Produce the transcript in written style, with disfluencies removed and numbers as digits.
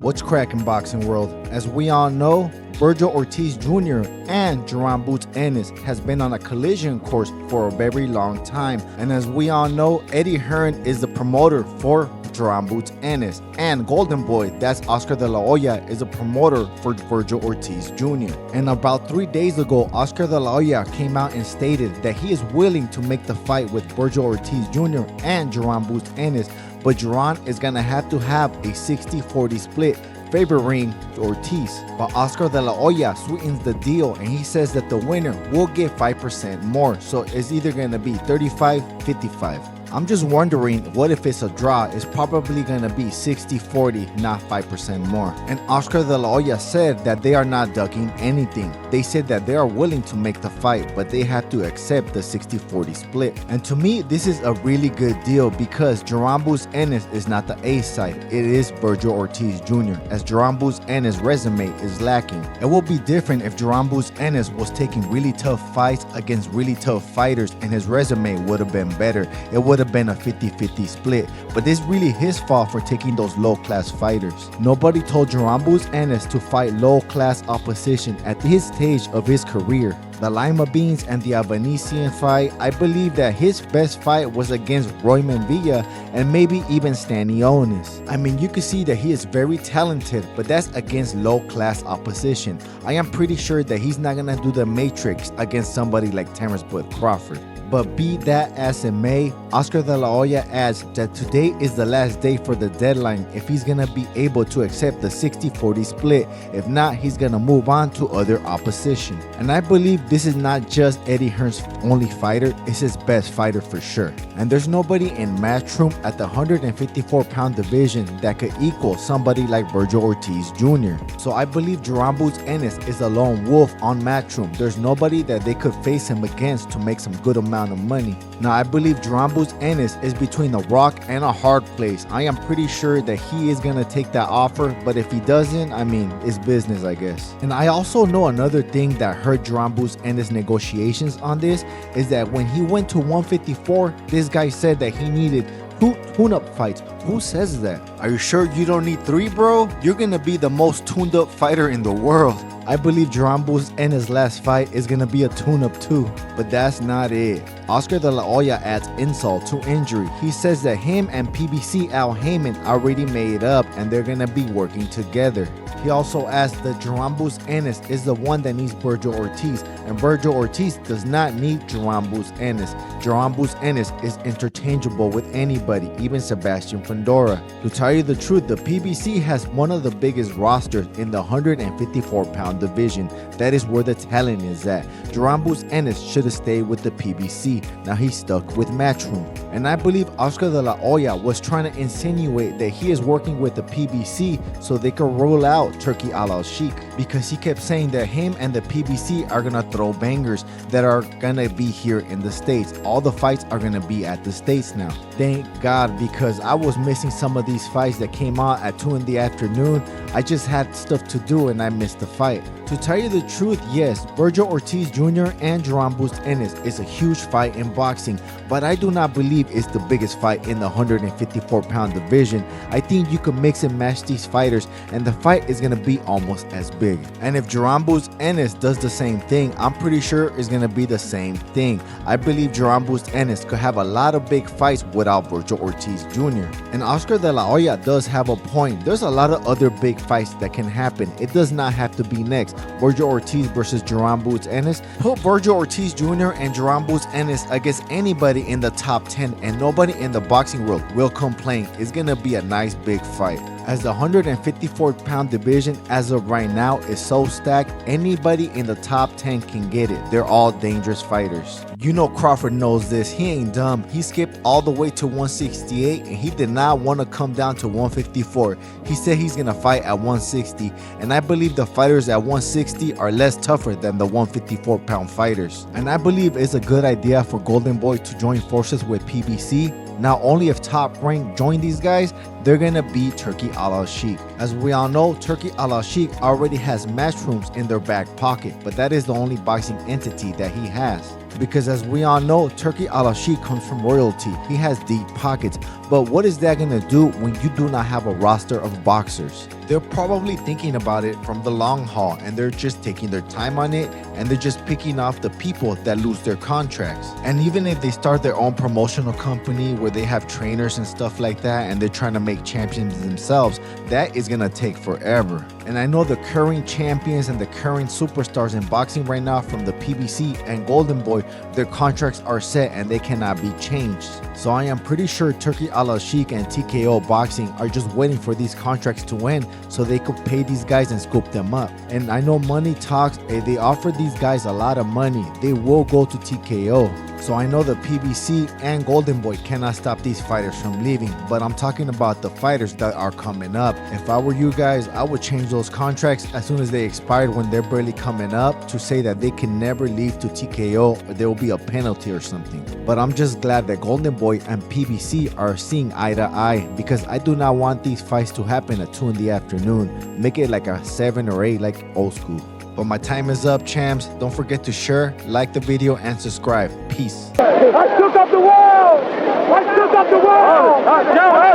What's cracking, boxing world? As we all know, Vergil Ortiz Jr. and Jaron Boots Ennis has been on a collision course for a very long time. And as we all know, Eddie Hearn is the promoter for Jaron Boots Ennis. And Golden Boy, that's Oscar De La Hoya, is a promoter for Vergil Ortiz Jr. And about 3 days ago, Oscar De La Hoya came out and stated that he is willing to make the fight with Vergil Ortiz Jr. and Jaron Boots Ennis, but Jaron is going to have a 60-40 split favoring Ortiz. But Oscar De La Hoya sweetens the deal and he says that the winner will get 5% more. So it's either going to be 35-55. I'm just wondering, what if it's a draw? It's probably going to be 60-40, not 5% more. And Oscar De La Hoya said that they are not ducking anything. They said that they are willing to make the fight, but they have to accept the 60-40 split. And to me, this is a really good deal because Jaron Boots Ennis is not the A side. It is Vergil Ortiz Jr. as Jaron Boots Ennis' resume is lacking. It will be different if Jaron Boots Ennis was taking really tough fights against really tough fighters and his resume would have been better. It would have been a 50-50 split, but it's really his fault for taking those low-class fighters. Nobody told Jaron Boots Ennis to fight low-class opposition at this stage of his career. The Lima Beans and the Albanesian fight, I believe that his best fight was against Royman Villa and maybe even Stanionis. I mean, you can see that he is very talented, but that's against low-class opposition. I am pretty sure that he's not gonna do the Matrix against somebody like Terrence Bud Crawford. But be that as it may, Oscar De La Hoya adds that today is the last day for the deadline if he's gonna be able to accept the 60-40 split. If not, he's gonna move on to other opposition. And I believe this is not just Eddie Hearn's only fighter, it's his best fighter for sure. And there's nobody in Matchroom at the 154-pound division that could equal somebody like Vergil Ortiz Jr. So I believe Jaron Boots Ennis is a lone wolf on Matchroom. There's nobody that they could face him against to make some good amount of money. Now I believe Jaron Boots Ennis is between a rock and a hard place. I am pretty sure that he is gonna take that offer, but if he doesn't, I mean, it's business, I guess. And I also know another thing that hurt Jaron Boots Ennis negotiations on this is that when he went to 154, this guy said that he needed tune-up fights. Who says that? Are you sure you don't need 3, bro? You're gonna be the most tuned up fighter in the world. I believe Jaron Boots Ennis' last fight is gonna be a tune-up too, but that's not it. Oscar De La Hoya adds insult to injury. He says that him and PBC Al Heyman already made up and they're gonna be working together. He also adds that Jaron Boots Ennis is the one that needs Vergil Ortiz, and Vergil Ortiz does not need Jaron Boots Ennis. Jaron Boots Ennis is interchangeable with anybody, even Sebastian Fundora. To tell you the truth, the PBC has one of the biggest rosters in the 154-pound division. That is where the talent is at. Jaron Boots Ennis should have stayed with the PBC. Now he's stuck with Matchroom. And I believe Oscar De La Hoya was trying to insinuate that he is working with the PBC so they can roll out Turkey Al Sheikh, because he kept saying that him and the PBC are gonna throw bangers that are gonna be here in the States. All the fights are gonna be at the States now. Thank God, because I was missing some of these fights that came out at 2 in the afternoon. I just had stuff to do and I missed the fight. To tell you the truth, yes, Vergil Ortiz Jr. and Jaron Boots Ennis is a huge fight in boxing, but I do not believe it's the biggest fight in the 154-pound division. I think you can mix and match these fighters and the fight is going to be almost as big. And if Jaron Boots Ennis does the same thing, I'm pretty sure it's going to be the same thing. I believe Jaron Boots Ennis could have a lot of big fights without Vergil Ortiz Jr. And Oscar De La Hoya does have a point. There's a lot of other big fights that can happen. It does not have to be next. Vergil Ortiz versus Jaron Boots Ennis. Put Vergil Ortiz Jr. and Jaron Boots Ennis against anybody in the top 10 and nobody in the boxing world will complain. It's gonna be a nice big fight. As the 154-pound division as of right now is so stacked, anybody in the top 10 can get it. They're all dangerous fighters. You know Crawford knows this. He ain't dumb. He skipped all the way to 168 and he did not want to come down to 154. He said he's gonna fight at 160, and I believe the fighters at 160 are less tougher than the 154-pound fighters. And I believe it's a good idea for Golden Boy to join forces with PBC. Now, only if Top Rank join these guys, they're gonna beat Turkey Al Sheikh. As we all know, Turkey Al Sheikh already has Matchrooms in their back pocket, but that is the only boxing entity that he has. Because as we all know, Turkey Al Sheikh comes from royalty. He has deep pockets. But what is that gonna do when you do not have a roster of boxers? they're probably thinking about it from the long haul, and they're just taking their time on it, and they're just picking off the people that lose their contracts. And even if they start their own promotional company where they have trainers and stuff like that, and they're trying to make champions themselves, that is gonna take forever. And I know the current champions and the current superstars in boxing right now from the PBC and Golden Boy, their contracts are set and they cannot be changed. So I am pretty sure Turkey Al Sheikh and TKO Boxing are just waiting for these contracts to end so they could pay these guys and scoop them up. And I know money talks, they offer these guys a lot of money. They will go to TKO. So I know the PBC and Golden Boy cannot stop these fighters from leaving, but I'm talking about the fighters that are coming up. If I were you guys, I would change those contracts as soon as they expired when they're barely coming up to say that they can never leave to TKO or there will be a penalty or something. But I'm just glad that Golden Boy and PBC are seeing eye to eye, because I do not want these fights to happen at 2 in the afternoon. Make it like a 7 or 8 like old school. But my time is up, champs. Don't forget to share, like the video, and subscribe. Peace. I shook up the world! I shook up the world!